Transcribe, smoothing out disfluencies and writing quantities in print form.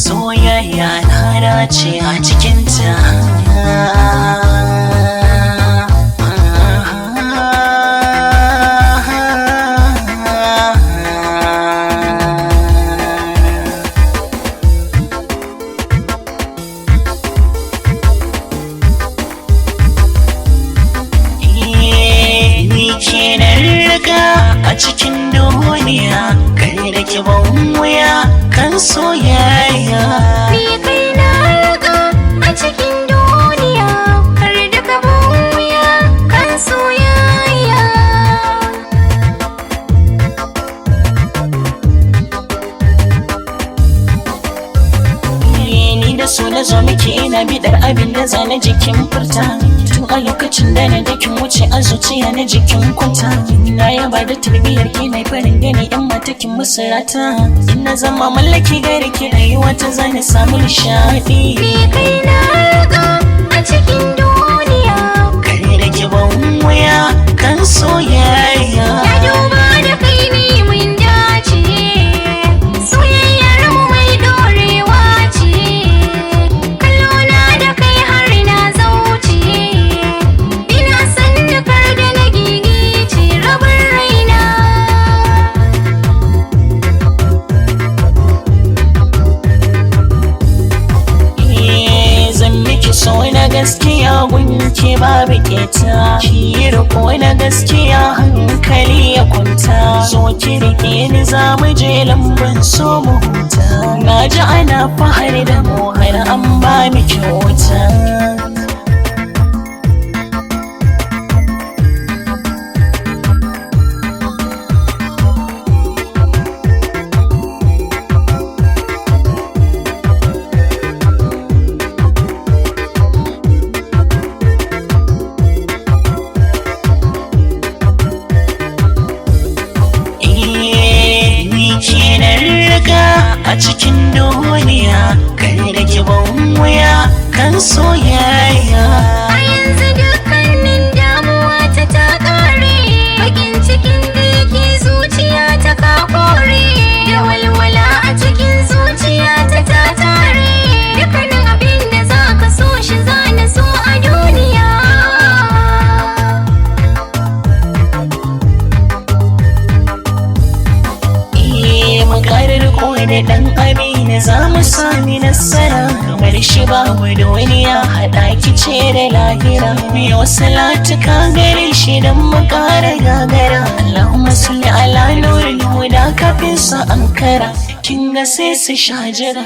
soyayya na dace a cikinta. A cikin duniya kai da ke ban wuya kan soyayya. Ni kai na raka a cikin duniya har da ka ban wuya kan soyayya. Ni da so na zo miki ina bidar abin da zana jikin furta. Tun a lokacin da na dakin wuce a zuciya na jikin kwanta. Na yaba da tarbiyyar ki na farin gani yan matakin musarata. In na zama mallaki gare ki rayuwa ta zani samu nishaɗi. Ni kai na raka a cikin duniya kai da ki ban wuya kan soyayya. ya duba da kai ni mun dace soyayyar mu mai dorewa ce. Kallona da kai har na zauce ina san da kar da na gigice rabin raina. Zan miki so na gaskiya gunki babu keta. Ki riko na gaskiya hankali ya kwanta. Zo ki rike ni za mu je lambun so mu huta. Na ji ana fahari da mu har an ba mi kyauta. A cikin duniya kai da ke ban wuya kan soyayya. A yanzu dukkanin damuwa ta ƙare bakin cikin da yake zuciya ta ka kore. Da walwala a cikin zuciya ta tare dukkanin abin da za ka so shi za na so a duniya. Makarar da ɗan amina za mu sami nasara. Kamar shi babu duniya haɗa ki ce da lahira. Me wasu latuka gare shi don mu ƙara gagara. Allahumma salli ala nuril huda kafin su ankara. Kin ga sai su shajira.